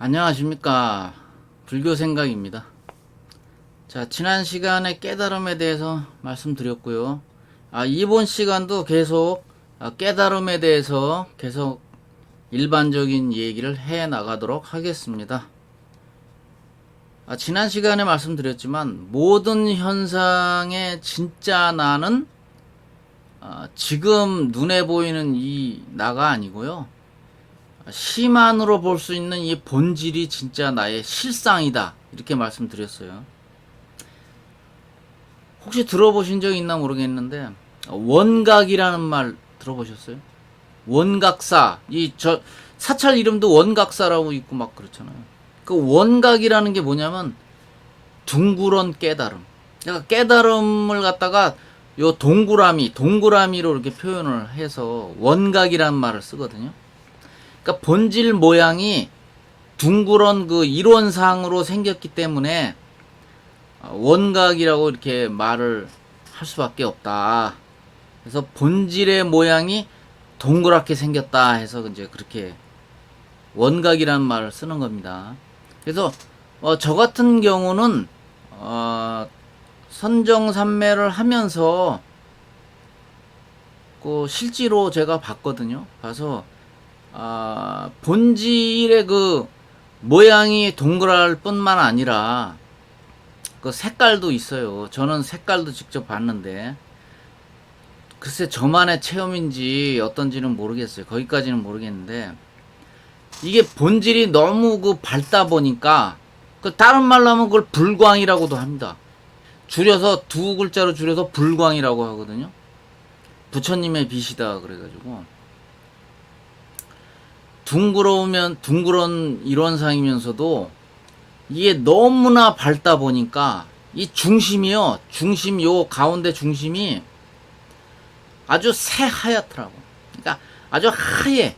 안녕하십니까. 불교생각입니다. 자, 지난 시간에 깨달음에 대해서 말씀드렸고요. 이번 시간도 계속 깨달음에 대해서 계속 일반적인 얘기를 해 나가도록 하겠습니다. 지난 시간에 말씀드렸지만 모든 현상의 진짜 나는 지금 눈에 보이는 이 나가 아니고요. 심한으로 볼 수 있는 이 본질이 진짜 나의 실상이다. 이렇게 말씀드렸어요. 혹시 들어보신 적 있나 모르겠는데 원각이라는 말 들어보셨어요? 원각사. 사찰 이름도 원각사라고 있고 막 그렇잖아요. 그 원각이라는 게 뭐냐면 둥그런 깨달음. 그러니까 깨달음을 갖다가 요 동그라미로 이렇게 표현을 해서 원각이라는 말을 쓰거든요. 그러니까 본질 모양이 둥그런 그 이론상으로 생겼기 때문에 원각이라고 이렇게 말을 할 수밖에 없다. 그래서 본질의 모양이 동그랗게 생겼다 해서 이제 그렇게 원각이라는 말을 쓰는 겁니다. 그래서 저 같은 경우는 선정산매를 하면서 그 실제로 제가 봤거든요. 봐서 본질의 그 모양이 동그랄 뿐만 아니라 그 색깔도 있어요. 저는 색깔도 직접 봤는데 글쎄 저만의 체험인지 어떤지는 모르겠어요. 거기까지는 모르겠는데 이게 본질이 너무 그 밝다 보니까 그 다른 말로 하면 그걸 불광이라고도 합니다. 줄여서 두 글자로 줄여서 불광이라고 하거든요. 부처님의 빛이다 그래가지고 둥그런 이론상이면서도 이게 너무나 밝다 보니까 이 중심이요. 요 가운데 중심이 아주 새하얗더라고. 그러니까 아주 하얘.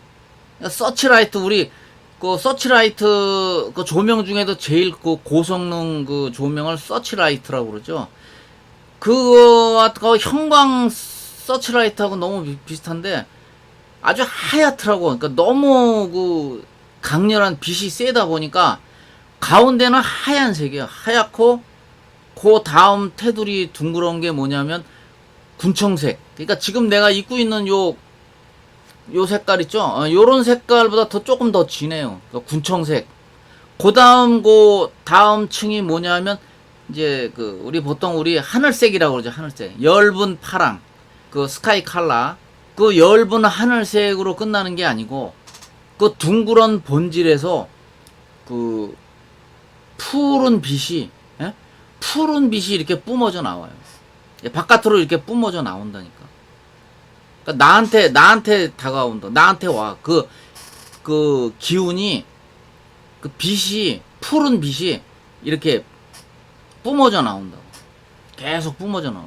서치라이트 우리 그 서치라이트 그 조명 중에도 제일 그 고성능 그 조명을 서치라이트라고 그러죠. 그거 형광 서치라이트하고 너무 비슷한데 아주 하얗더라고. 그러니까 너무 그 강렬한 빛이 세다 보니까 가운데는 하얀색이에요. 하얗고 그 다음 테두리 둥그런 게 뭐냐면 군청색. 그러니까 지금 내가 입고 있는 요 색깔 있죠? 요런 색깔보다 조금 더 진해요. 그러니까 군청색. 그 다음 층이 뭐냐면 이제 그 우리 하늘색이라고 그러죠. 하늘색. 엷은 파랑. 그 스카이 칼라. 그 엷은 하늘색으로 끝나는 게 아니고 그 둥그런 본질에서 그 푸른 빛이 이렇게 뿜어져 나와요. 바깥으로 이렇게 뿜어져 나온다니까. 그러니까 나한테 다가온다. 나한테 와. 그 기운이 그 빛이 푸른 빛이 이렇게 뿜어져 나온다고. 계속 뿜어져 나와.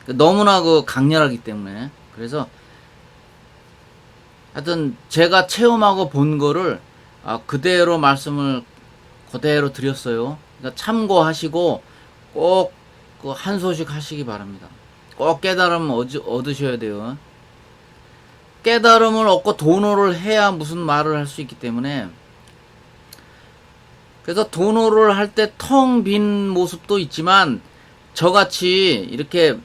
너무나 그 강렬하기 때문에. 그래서 하여튼 제가 체험하고 본 거를 그대로 말씀을 그대로 드렸어요. 그러니까 참고하시고 꼭 그 한 소식 하시기 바랍니다. 꼭 깨달음 얻으셔야 돼요. 깨달음을 얻고 도노를 해야 무슨 말을 할 수 있기 때문에 그래서 도노를 할 때 텅 빈 모습도 있지만 저같이 이렇게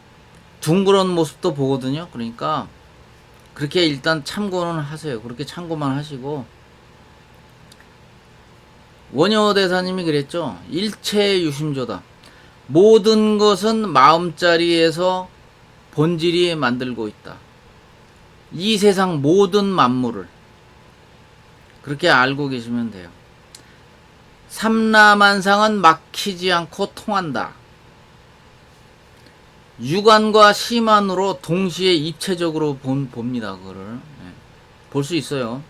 둥그런 모습도 보거든요. 그러니까 그렇게 일단 참고는 하세요. 그렇게 참고만 하시고 원효대사님이 그랬죠. 일체유심조다. 모든 것은 마음자리에서 본질이 만들고 있다. 이 세상 모든 만물을 그렇게 알고 계시면 돼요. 삼라만상은 막히지 않고 통한다. 유관과 심한으로 동시에 입체적으로 봅니다. 그거를 볼 수 있어요.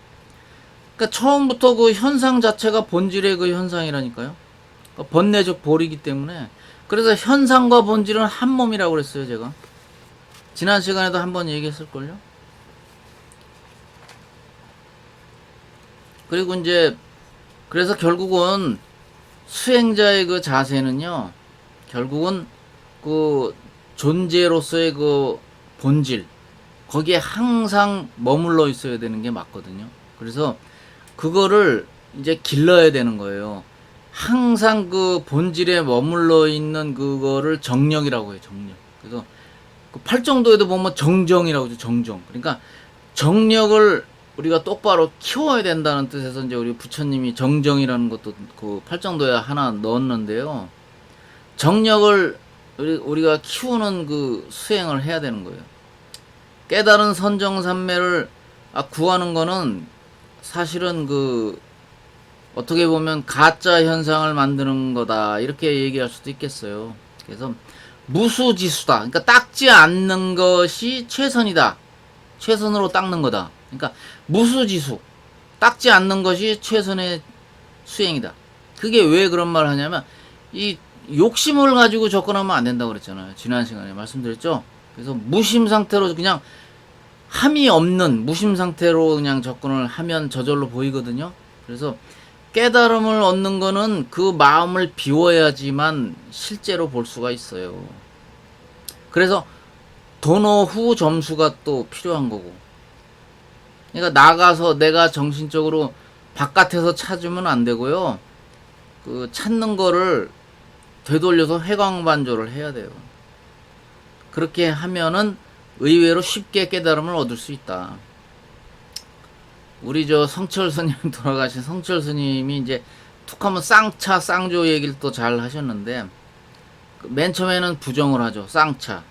그러니까 처음부터 그 현상 자체가 본질의 그 현상이라니까요. 그러니까 번뇌적 볼이기 때문에 그래서 현상과 본질은 한 몸이라고 그랬어요. 제가 지난 시간에도 한번 얘기했을걸요. 그리고 이제 그래서 결국은 수행자의 그 자세는요. 결국은 그 존재로서의 그 본질 거기에 항상 머물러 있어야 되는 게 맞거든요. 그래서 그거를 이제 길러야 되는 거예요. 항상 그 본질에 머물러 있는 그거를 정력이라고 해요. 정력. 그래서 그 팔정도에도 보면 정정이라고 하죠. 정정. 그러니까 정력을 우리가 똑바로 키워야 된다는 뜻에서 이제 우리 부처님이 정정이라는 것도 그 팔정도에 하나 넣었는데요. 정력을 우리가 키우는 그 수행을 해야 되는 거예요. 깨달은 선정삼매를 구하는 거는 사실은 그 어떻게 보면 가짜 현상을 만드는 거다 이렇게 얘기할 수도 있겠어요. 그래서 무수지수다. 그러니까 닦지 않는 것이 최선이다. 최선으로 닦는 거다. 그러니까 무수지수. 닦지 않는 것이 최선의 수행이다. 그게 왜 그런 말을 하냐면 이 욕심을 가지고 접근하면 안 된다고 그랬잖아요. 지난 시간에 말씀드렸죠. 그래서 무심 상태로 그냥 함이 없는 무심 상태로 그냥 접근을 하면 저절로 보이거든요. 그래서 깨달음을 얻는 거는 그 마음을 비워야지만 실제로 볼 수가 있어요. 그래서 도노 후 점수가 또 필요한 거고. 그러니까 나가서 내가 정신적으로 바깥에서 찾으면 안 되고요. 그 찾는 거를 되돌려서 회광반조를 해야 돼요. 그렇게 하면은 의외로 쉽게 깨달음을 얻을 수 있다. 우리 저 성철 스님 돌아가신 성철 스님이 이제 툭하면 쌍차 쌍조 얘기를 또 잘 하셨는데 맨 처음에는 부정을 하죠. 쌍차.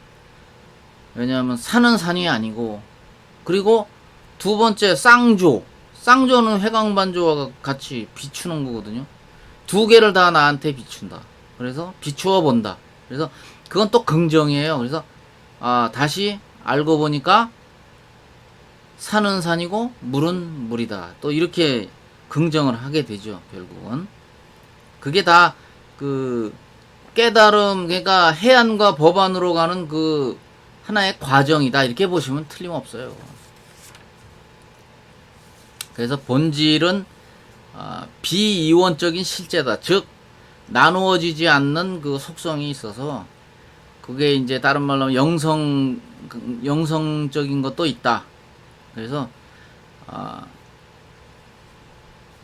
왜냐하면 산은 산이 아니고 그리고 두 번째 쌍조. 쌍조는 회광반조와 같이 비추는 거거든요. 두 개를 다 나한테 비춘다. 그래서 비추어 본다. 그래서 그건 또 긍정이에요. 그래서 다시 알고 보니까 산은 산이고 물은 물이다. 또 이렇게 긍정을 하게 되죠. 결국은 그게 다 그 깨달음 그러니까 해안과 법안으로 가는 그 하나의 과정이다. 이렇게 보시면 틀림없어요. 그래서 본질은 비이원적인 실제다. 즉 나누어지지 않는 그 속성이 있어서 그게 이제 다른 말로 하면 영성적인 것도 있다. 그래서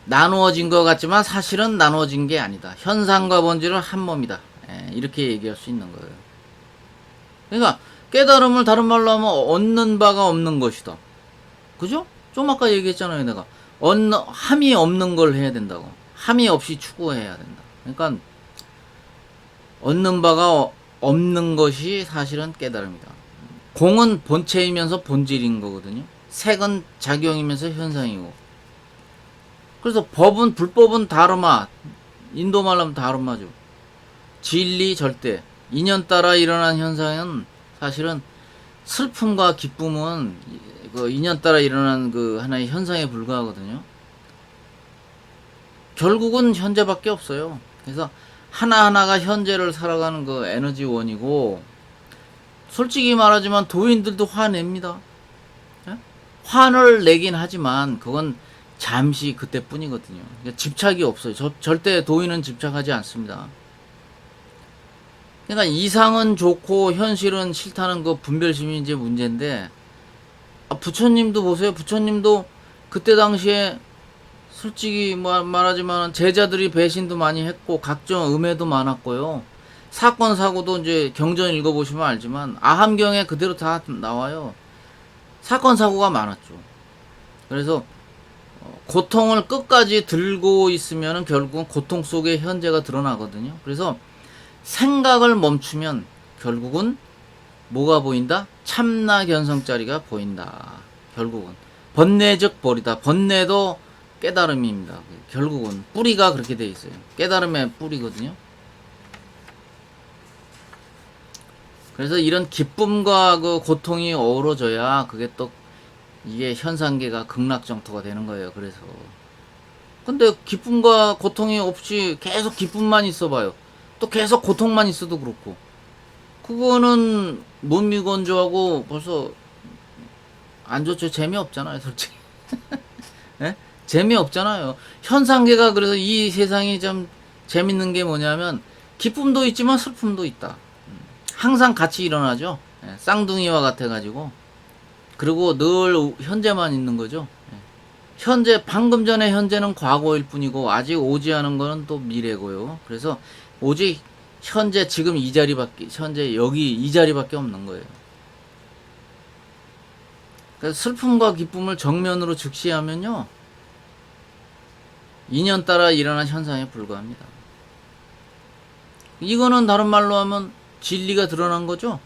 나누어진 것 같지만 사실은 나누어진 게 아니다. 현상과 본질은 한 몸이다. 이렇게 얘기할 수 있는 거예요. 그러니까 깨달음을 다른 말로 하면 얻는 바가 없는 것이다. 그죠? 좀 아까 얘기했잖아요. 내가 함이 없는 걸 해야 된다고. 함이 없이 추구해야 된다. 그러니까 얻는 바가 없는 것이 사실은 깨달음이다. 공은 본체이면서 본질인 거거든요. 색은 작용이면서 현상이고. 그래서 불법은 다르마. 인도 말로 하면 다르마죠. 진리 절대. 인연 따라 일어난 현상은 사실은 슬픔과 기쁨은 그 인연 따라 일어난 그 하나의 현상에 불과하거든요. 결국은 현재밖에 없어요. 그래서 하나하나가 현재를 살아가는 그 에너지원이고, 솔직히 말하지만 도인들도 화냅니다. 화를 내긴 하지만 그건 잠시 그때뿐이거든요. 그러니까 집착이 없어요. 절대 도인은 집착하지 않습니다. 그러니까 이상은 좋고 현실은 싫다는 그 분별심이 이제 문제인데, 부처님도 보세요. 부처님도 그때 당시에 솔직히 말하지만 제자들이 배신도 많이 했고 각종 음해도 많았고요. 사건 사고도 이제 경전 읽어보시면 알지만 아함경에 그대로 다 나와요. 사건 사고가 많았죠. 그래서 고통을 끝까지 들고 있으면 결국은 고통 속에 현재가 드러나거든요. 그래서 생각을 멈추면 결국은 뭐가 보인다? 참나 견성짜리가 보인다. 결국은 번뇌적 벌이다. 번뇌도 깨달음입니다. 결국은 뿌리가 그렇게 돼 있어요. 깨달음의 뿌리거든요. 그래서 이런 기쁨과 그 고통이 어우러져야 그게 또 이게 현상계가 극락정토가 되는 거예요. 그래서 근데 기쁨과 고통이 없이 계속 기쁨만 있어봐요. 또 계속 고통만 있어도 그렇고 그거는 무미건조하고 벌써 안 좋죠. 재미없잖아요. 솔직히 네? 재미없잖아요. 현상계가 그래서 이 세상이 좀 재밌는 게 뭐냐면 기쁨도 있지만 슬픔도 있다. 항상 같이 일어나죠. 쌍둥이와 같아가지고 그리고 늘 현재만 있는 거죠. 현재, 방금 전에 현재는 과거일 뿐이고 아직 오지 않은 거는 또 미래고요. 그래서 오직 현재 지금 이 자리밖에, 현재 여기 이 자리밖에 없는 거예요. 그래서 슬픔과 기쁨을 정면으로 trực視하면요, 인연 따라 일어난 현상에 불과합니다. 이거는 다른 말로 하면 진리가 드러난 거죠.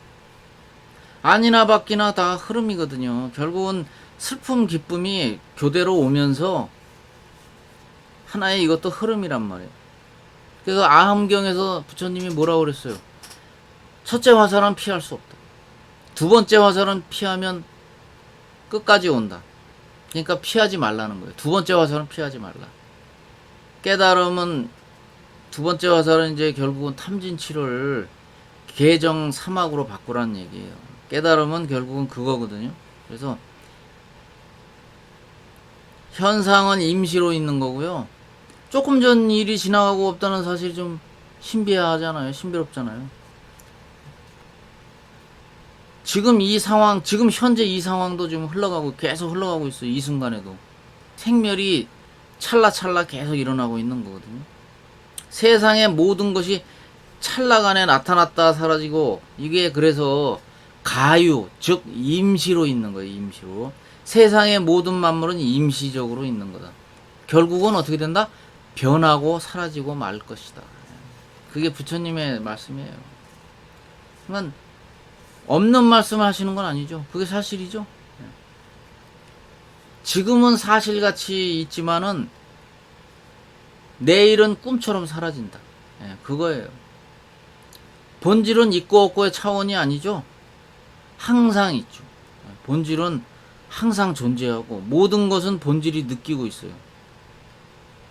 아니나 밖이나 다 흐름이거든요. 결국은 슬픔, 기쁨이 교대로 오면서 하나의 이것도 흐름이란 말이에요. 그래서 아함경에서 부처님이 뭐라고 그랬어요? 첫째 화살은 피할 수 없다. 두 번째 화살은 피하면 끝까지 온다. 그러니까 피하지 말라는 거예요. 두 번째 화살은 피하지 말라. 깨달음은, 두 번째 화살은 이제 결국은 탐진치를 계정 사막으로 바꾸라는 얘기예요. 깨달음은 결국은 그거거든요. 그래서 현상은 임시로 있는 거고요. 조금 전 일이 지나가고 없다는 사실이 좀 신비하잖아요. 신비롭잖아요. 지금 이 상황, 지금 현재 이 상황도 지금 흘러가고, 계속 흘러가고 있어요. 이 순간에도. 생멸이 찰나찰나 계속 일어나고 있는 거거든요. 세상의 모든 것이 찰나간에 나타났다 사라지고, 이게 그래서 가유, 즉 임시로 있는 거예요. 임시로. 세상의 모든 만물은 임시적으로 있는 거다. 결국은 어떻게 된다? 변하고 사라지고 말 것이다. 그게 부처님의 말씀이에요. 그러니까 없는 말씀을 하시는 건 아니죠. 그게 사실이죠. 지금은 사실같이 있지만은 내일은 꿈처럼 사라진다. 그거예요. 본질은 있고 없고의 차원이 아니죠. 항상 있죠. 본질은 항상 존재하고 모든 것은 본질이 느끼고 있어요.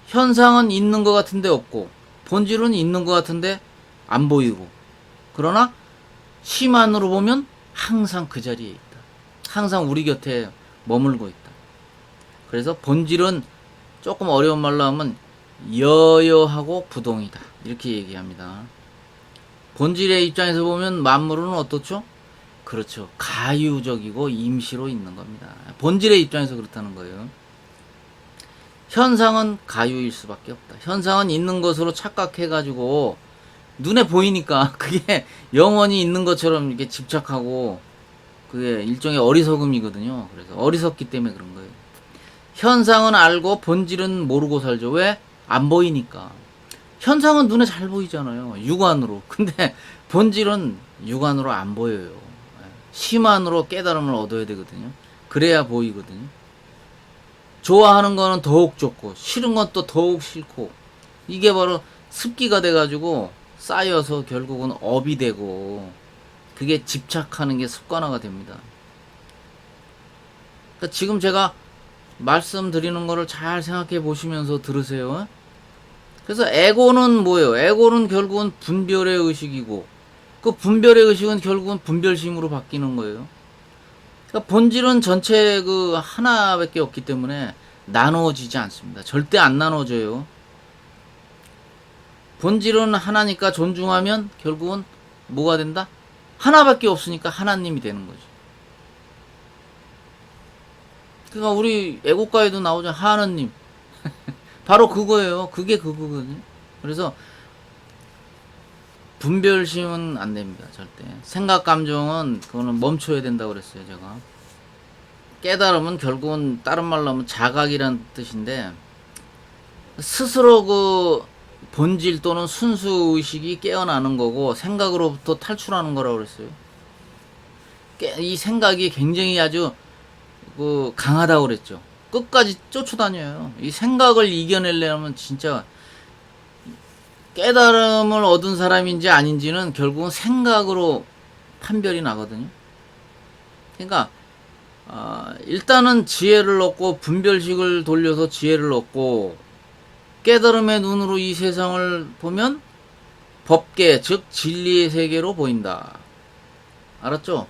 현상은 있는 것 같은데 없고, 본질은 있는 것 같은데 안 보이고, 그러나 시만으로 보면 항상 그 자리에 있다. 항상 우리 곁에 머물고 있다. 그래서 본질은 조금 어려운 말로 하면 여여하고 부동이다. 이렇게 얘기합니다. 본질의 입장에서 보면 만물은 어떻죠? 그렇죠. 가유적이고 임시로 있는 겁니다. 본질의 입장에서 그렇다는 거예요. 현상은 가유일 수밖에 없다. 현상은 있는 것으로 착각해가지고 눈에 보이니까 그게 영원히 있는 것처럼 이렇게 집착하고, 그게 일종의 어리석음이거든요. 그래서 어리석기 때문에 그런 거예요. 현상은 알고 본질은 모르고 살죠. 왜? 안 보이니까. 현상은 눈에 잘 보이잖아요. 육안으로. 근데 본질은 육안으로 안 보여요. 심안으로 깨달음을 얻어야 되거든요. 그래야 보이거든요. 좋아하는 거는 더욱 좋고, 싫은 건 또 더욱 싫고, 이게 바로 습기가 돼가지고 쌓여서 결국은 업이 되고, 그게 집착하는 게 습관화가 됩니다. 그러니까 지금 제가 말씀드리는 거를 잘 생각해 보시면서 들으세요. 그래서 에고는 뭐예요? 에고는 결국은 분별의 의식이고, 그 분별의 의식은 결국은 분별심으로 바뀌는 거예요. 그러니까 본질은 전체 그 하나밖에 없기 때문에 나누어지지 않습니다. 절대 안 나눠져요. 본질은 하나니까 존중하면 결국은 뭐가 된다? 하나밖에 없으니까 하나님이 되는 거죠. 그러니까 우리 애국가에도 나오죠. 하느님. 바로 그거예요. 그게 그거거든요. 그래서 분별심은 안 됩니다. 절대. 생각, 감정은 그거는 멈춰야 된다고 그랬어요. 제가. 깨달음은 결국은 다른 말로 하면 자각이란 뜻인데, 스스로 그 본질 또는 순수 의식이 깨어나는 거고 생각으로부터 탈출하는 거라고 그랬어요. 이 생각이 굉장히 아주 그 강하다고 그랬죠. 끝까지 쫓아다녀요. 이 생각을 이겨내려면 진짜 깨달음을 얻은 사람인지 아닌지는 결국은 생각으로 판별이 나거든요. 그러니까 일단은 지혜를 얻고 분별식을 돌려서 지혜를 얻고 깨달음의 눈으로 이 세상을 보면 법계, 즉 진리의 세계로 보인다. 알았죠?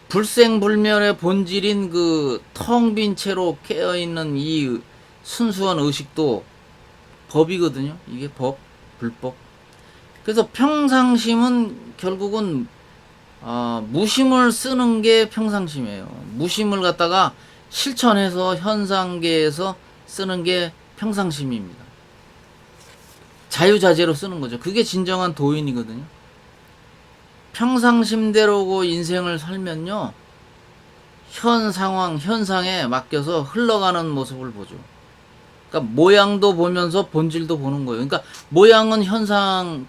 불생불멸의 본질인 그 텅 빈 채로 깨어있는 이 순수한 의식도 법이거든요. 이게 법, 불법. 그래서 평상심은 결국은 무심을 쓰는 게 평상심이에요. 무심을 갖다가 실천해서 현상계에서 쓰는 게 평상심입니다. 자유자재로 쓰는 거죠. 그게 진정한 도인이거든요. 평상심대로고 인생을 살면요, 현 상황, 현상에 맡겨서 흘러가는 모습을 보죠. 그러니까 모양도 보면서 본질도 보는 거예요. 그러니까 모양은 현상,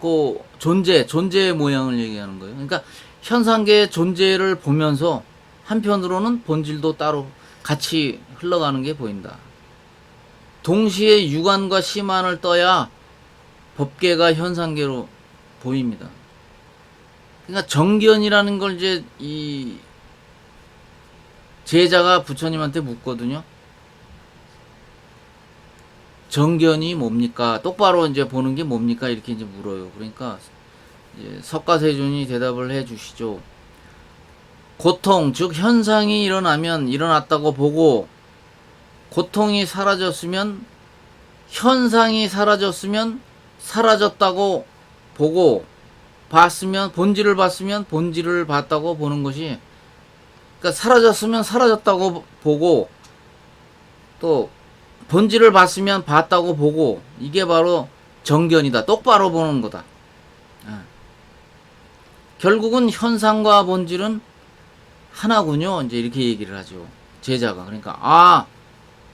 존재의 모양을 얘기하는 거예요. 그러니까 현상계의 존재를 보면서 한편으로는 본질도 따로 같이 흘러가는 게 보인다. 동시에 유관과 시만을 떠야 법계가 현상계로 보입니다. 그러니까 정견이라는 걸 이제 이 제자가 부처님한테 묻거든요. 정견이 뭡니까? 똑바로 이제 보는 게 뭡니까? 이렇게 이제 물어요. 그러니까 이제 석가세존이 대답을 해 주시죠. 고통, 즉 현상이 일어났다고 보고, 고통이 사라졌으면, 현상이 사라졌으면 사라졌다고 보고, 본질을 봤으면 본질을 봤다고 보는 것이, 그러니까 사라졌으면 사라졌다고 보고, 또 본질을 봤으면 봤다고 보고, 이게 바로 정견이다. 똑바로 보는 거다. 결국은 현상과 본질은 하나군요. 이제 이렇게 얘기를 하죠. 제자가. 그러니까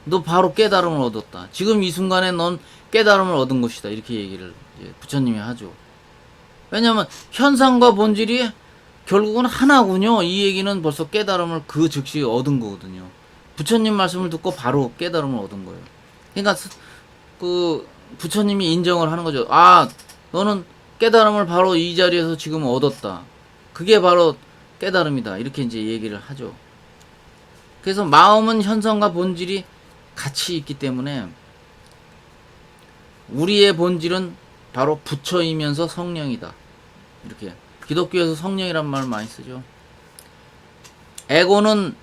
너 바로 깨달음을 얻었다. 지금 이 순간에 넌 깨달음을 얻은 것이다. 이렇게 얘기를 이제 부처님이 하죠. 왜냐하면 현상과 본질이 결국은 하나군요. 이 얘기는 벌써 깨달음을 그 즉시 얻은 거거든요. 부처님 말씀을 듣고 바로 깨달음을 얻은 거예요. 그러니까 그 부처님이 인정을 하는 거죠. 너는 깨달음을 바로 이 자리에서 지금 얻었다. 그게 바로 깨달음이다. 이렇게 이제 얘기를 하죠. 그래서 마음은 현상과 본질이 같이 있기 때문에 우리의 본질은 바로 부처이면서 성령이다. 이렇게 기독교에서 성령이란 말을 많이 쓰죠. 에고는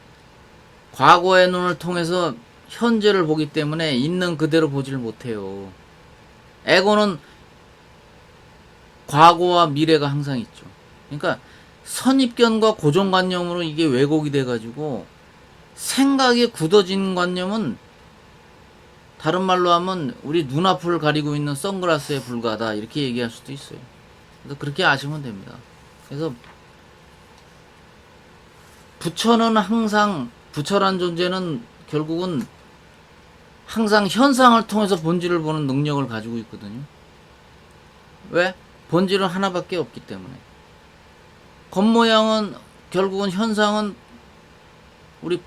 과거의 눈을 통해서 현재를 보기 때문에 있는 그대로 보지를 못해요. 에고는 과거와 미래가 항상 있죠. 그러니까 선입견과 고정관념으로 이게 왜곡이 돼가지고 생각이 굳어진 관념은 다른 말로 하면 우리 눈앞을 가리고 있는 선글라스에 불과하다. 이렇게 얘기할 수도 있어요. 그래서 그렇게 아시면 됩니다. 그래서 부처란 존재는 결국은 항상 현상을 통해서 본질을 보는 능력을 가지고 있거든요. 왜? 본질은 하나밖에 없기 때문에. 겉모양은 결국은 현상은 우리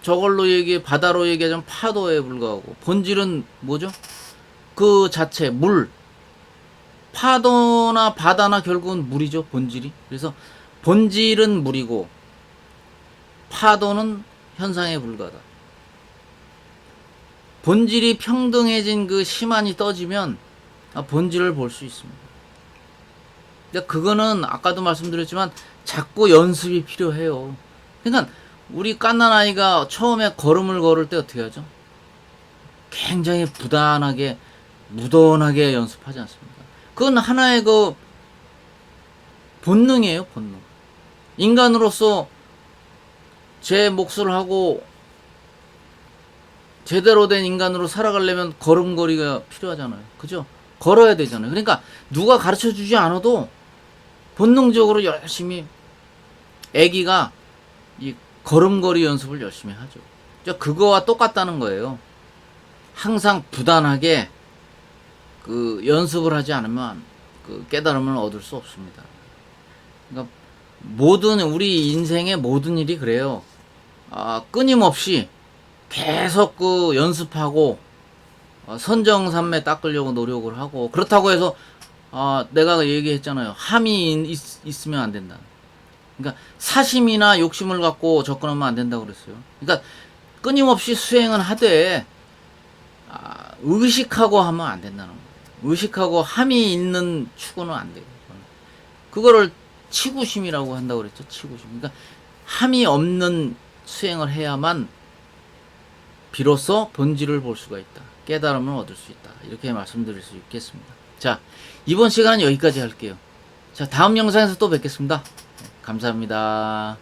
저걸로 바다로 얘기하자면 파도에 불과하고, 본질은 뭐죠? 그 자체 물. 파도나 바다나 결국은 물이죠. 본질이. 그래서 본질은 물이고 파도는 현상에 불과하다. 본질이 평등해진 그 시만이 떠지면 본질을 볼 수 있습니다. 그러니까 그거는 아까도 말씀드렸지만 자꾸 연습이 필요해요. 그러니까 우리 갓난아이가 처음에 걸음을 걸을 때 어떻게 하죠? 굉장히 부단하게 무던하게 연습하지 않습니까? 그건 하나의 그 본능이에요. 본능. 인간으로서 제 몫을 하고 제대로 된 인간으로 살아가려면 걸음걸이가 필요하잖아요. 그죠? 걸어야 되잖아요. 그러니까 누가 가르쳐 주지 않아도 본능적으로 열심히 애기가 이 걸음걸이 연습을 열심히 하죠. 그거와 똑같다는 거예요. 항상 부단하게 그 연습을 하지 않으면 그 깨달음을 얻을 수 없습니다. 그러니까 우리 인생의 모든 일이 그래요. 끊임없이 계속 그 연습하고 선정삼매 닦으려고 노력을 하고, 그렇다고 해서 내가 얘기했잖아요. 함이 있으면 안 된다. 그러니까 사심이나 욕심을 갖고 접근하면 안 된다고 그랬어요. 그러니까 끊임없이 수행은 하되 의식하고 하면 안 된다는 거예요. 의식하고 함이 있는 추구는 안 돼요. 그거를 치구심이라고 한다고 그랬죠. 치구심. 그러니까 함이 없는 수행을 해야만 비로소 본질을 볼 수가 있다. 깨달음을 얻을 수 있다. 이렇게 말씀드릴 수 있겠습니다. 자, 이번 시간은 여기까지 할게요. 자, 다음 영상에서 또 뵙겠습니다. 감사합니다.